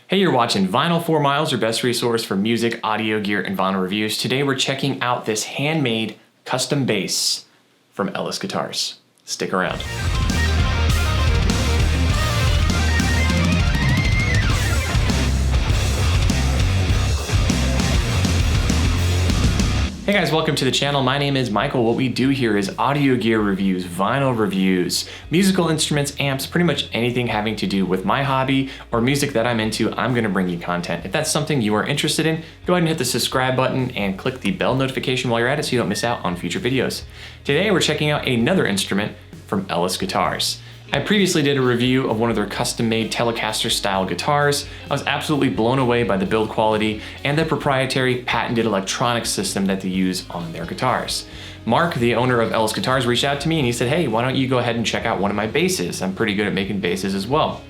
Hey, you're watching Vinyl 4 Miles, your best resource for music, audio, gear, and vinyl reviews. Today we're checking out this handmade custom bass from Ellis Guitars. Stick around. Hey guys, welcome to the channel. My name is Michael. What we do here is audio gear reviews, vinyl reviews, musical instruments, amps, pretty much anything having to do with my hobby or music that I'm into. I'm gonna bring you content. If that's something you are interested in, go ahead and hit the subscribe button and click the bell notification while you're at it so you don't miss out on future videos. Today we're checking out another instrument from Ellis Guitars. I previously did a review of one of their custom-made Telecaster style guitars. I was absolutely blown away by the build quality and the proprietary patented electronic system that they use on their guitars. Mark, the owner of Ellis Guitars, reached out to me and he said, hey, why don't you go ahead and check out one of my basses? I'm pretty good at making basses as well.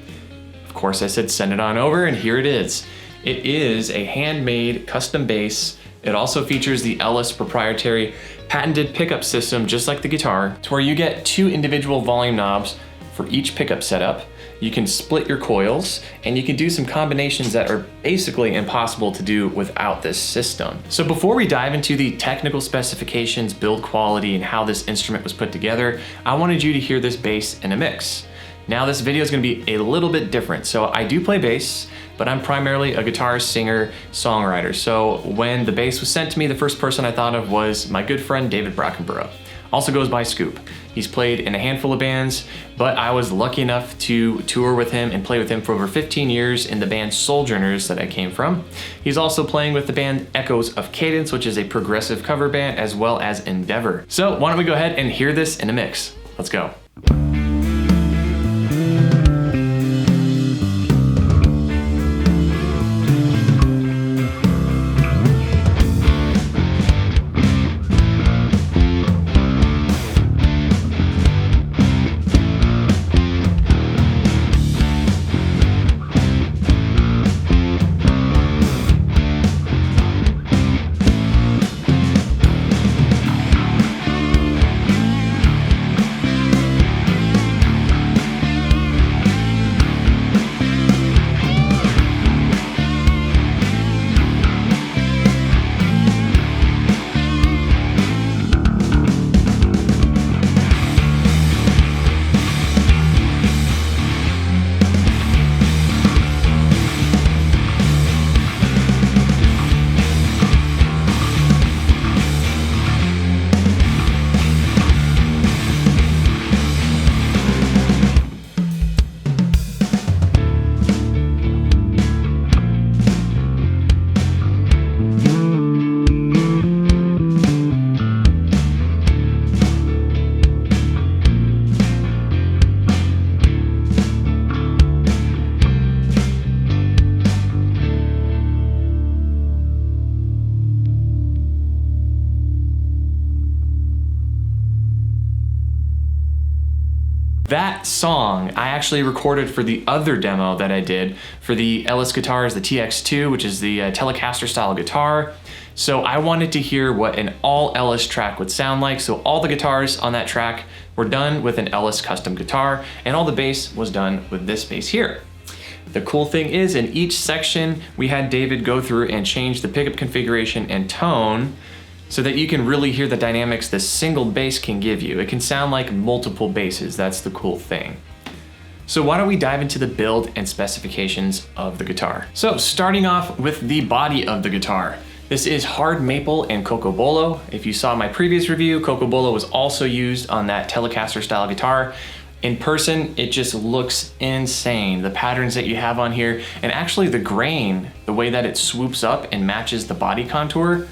Of course, I said send it on over, and here it is. It is a handmade custom bass. It also features the Ellis proprietary patented pickup system, just like the guitar, to where you get two individual volume knobs for each pickup setup. You can split your coils and you can do some combinations that are basically impossible to do without this system. So before we dive into the technical specifications, build quality, and how this instrument was put together, I wanted you to hear this bass in a mix. Now this video is gonna be a little bit different. So I do play bass, but I'm primarily a guitarist, singer, songwriter. So when the bass was sent to me, the first person I thought of was my good friend, David Brockenborough. Also goes by Scoop. He's played in a handful of bands, but I was lucky enough to tour with him and play with him for over 15 years in the band Sojourners that I came from. He's also playing with the band Echoes of Cadence, which is a progressive cover band, as well as Endeavor. So why don't we go ahead and hear this in a mix? Let's go. That song I actually recorded for the other demo that I did for the Ellis Guitars, the TX2, which is the Telecaster style guitar. So I wanted to hear what an all Ellis track would sound like. So all the guitars on that track were done with an Ellis custom guitar, and all the bass was done with this bass here. The cool thing is, in each section, we had David go through and change the pickup configuration and tone so that you can really hear the dynamics this single bass can give you. It can sound like multiple basses. That's the cool thing. So why don't we dive into the build and specifications of the guitar. So starting off with the body of the guitar. This is hard maple and cocobolo. If you saw my previous review, cocobolo was also used on that Telecaster style guitar. In person, it just looks insane. The patterns that you have on here, and actually the grain, the way that it swoops up and matches the body contour,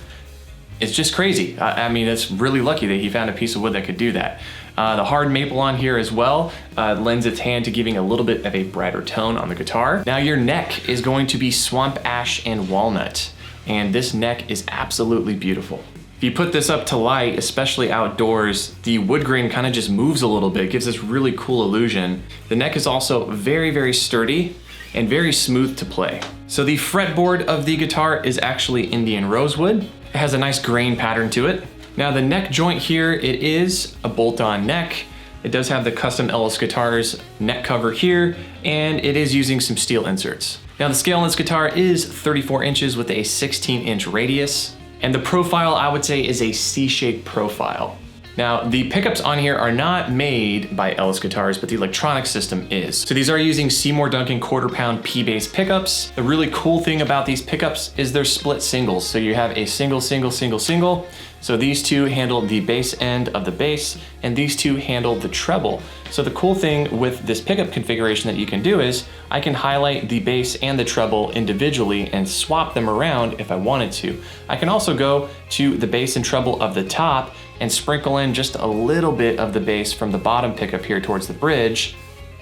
it's just crazy. I mean, it's really lucky that he found a piece of wood that could do that. The hard maple on here as well lends its hand to giving a little bit of a brighter tone on the guitar. Now your neck is going to be swamp ash and walnut, and this neck is absolutely beautiful. If you put this up to light, especially outdoors, the wood grain kind of just moves a little bit, gives this really cool illusion. The neck is also very, very sturdy and very smooth to play. So the fretboard of the guitar is actually Indian rosewood. It has a nice grain pattern to it. Now the neck joint here, it is a bolt-on neck. It does have the custom Ellis Guitars neck cover here, and it is using some steel inserts. Now the scale on this guitar is 34 inches with a 16-inch radius, and the profile I would say is a C-shaped profile. Now, the pickups on here are not made by Ellis Guitars, but the electronic system is. So these are using Seymour Duncan quarter-pound P-bass pickups. The really cool thing about these pickups is they're split singles. So you have a single, single, single, single. So these two handle the bass end of the bass, and these two handle the treble. So the cool thing with this pickup configuration that you can do is I can highlight the bass and the treble individually and swap them around if I wanted to. I can also go to the bass and treble of the top and sprinkle in just a little bit of the bass from the bottom pickup here towards the bridge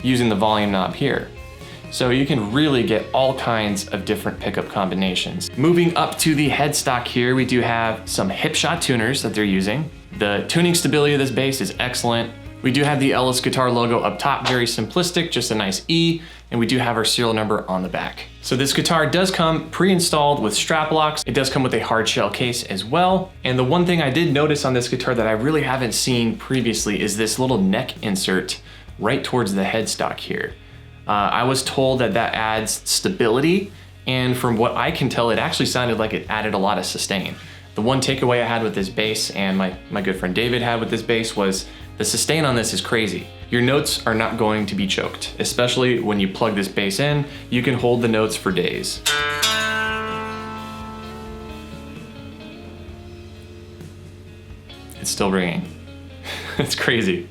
using the volume knob here. So you can really get all kinds of different pickup combinations. Moving up to the headstock here, we do have some hip shot tuners that they're using. The tuning stability of this bass is excellent. We do have the Ellis Guitar logo up top, very simplistic, just a nice E, and we do have our serial number on the back. So this guitar does come pre-installed with strap locks. It does come with a hard shell case as well. And the one thing I did notice on this guitar that I really haven't seen previously is this little neck insert right towards the headstock here. I was told that that adds stability, and from what I can tell, it actually sounded like it added a lot of sustain. The one takeaway I had with this bass, and my good friend David had with this bass, was the sustain on this is crazy. Your notes are not going to be choked, especially when you plug this bass in. You can hold the notes for days. It's still ringing. It's crazy.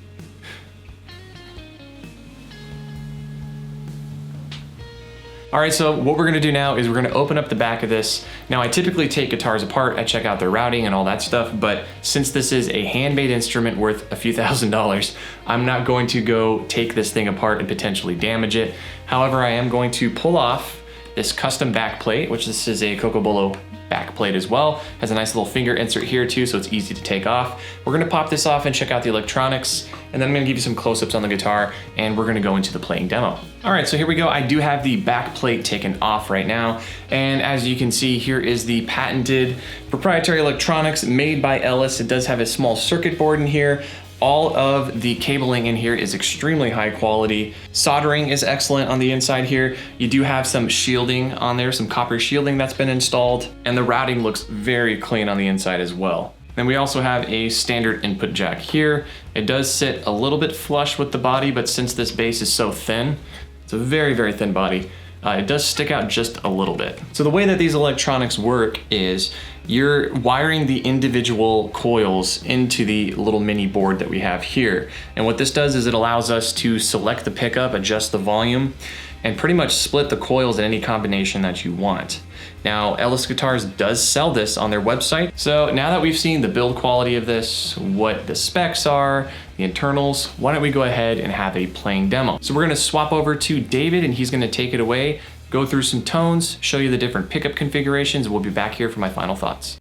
All right, so what we're gonna do now is we're gonna open up the back of this. Now, I typically take guitars apart, I check out their routing and all that stuff, but since this is a handmade instrument worth a few $1,000s, I'm not going to go take this thing apart and potentially damage it. However, I am going to pull off this custom back plate, which this is a Cocobolo back plate as well. Has a nice little finger insert here too, so it's easy to take off. We're gonna pop this off and check out the electronics, and then I'm gonna give you some close-ups on the guitar, and we're gonna go into the playing demo. All right, so here we go. I do have the back plate taken off right now, and as you can see, here is the patented proprietary electronics made by Ellis. It does have a small circuit board in here. All of the cabling in here is extremely high quality. Soldering is excellent on the inside here. You do have some shielding on there, some copper shielding that's been installed, and the routing looks very clean on the inside as well. Then we also have a standard input jack here. It does sit a little bit flush with the body, but since this bass is so thin, it's a very, very thin body, it does stick out just a little bit. So the way that these electronics work is you're wiring the individual coils into the little mini board that we have here. And what this does is it allows us to select the pickup, adjust the volume, and pretty much split the coils in any combination that you want. Now, Ellis Guitars does sell this on their website. So now that we've seen the build quality of this, what the specs are, the internals, why don't we go ahead and have a playing demo. So we're gonna swap over to David, and he's gonna take it away, go through some tones, show you the different pickup configurations, and we'll be back here for my final thoughts.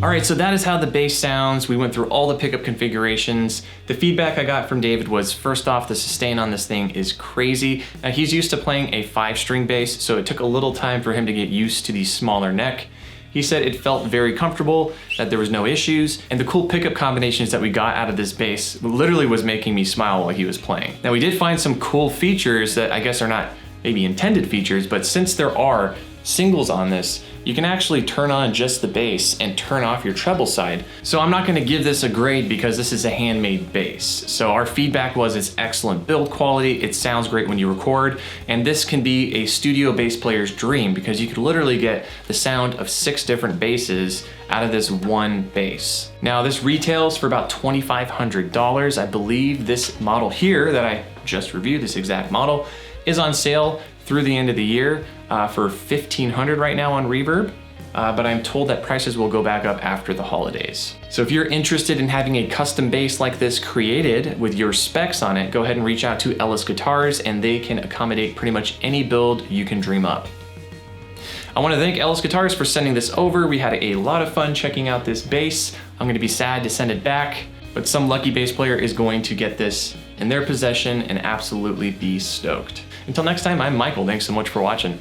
Alright, so that is how the bass sounds. We went through all the pickup configurations. The feedback I got from David was, first off, the sustain on this thing is crazy. Now, he's used to playing a 5-string bass, so it took a little time for him to get used to the smaller neck. He said it felt very comfortable, that there was no issues, and the cool pickup combinations that we got out of this bass literally was making me smile while he was playing. Now, we did find some cool features that I guess are not maybe intended features, but since there are singles on this, you can actually turn on just the bass and turn off your treble side. So I'm not gonna give this a grade because this is a handmade bass. So our feedback was it's excellent build quality, it sounds great when you record, and this can be a studio bass player's dream because you could literally get the sound of 6 different basses out of this one bass. Now this retails for about $2,500. I believe this model here that I just reviewed, this exact model, is on sale through the end of the year for $1,500 right now on Reverb, but I'm told that prices will go back up after the holidays. So if you're interested in having a custom bass like this created with your specs on it, go ahead and reach out to Ellis Guitars and they can accommodate pretty much any build you can dream up. I want to thank Ellis Guitars for sending this over. We had a lot of fun checking out this bass. I'm going to be sad to send it back, but some lucky bass player is going to get this in their possession and absolutely be stoked. Until next time, I'm Michael. Thanks so much for watching.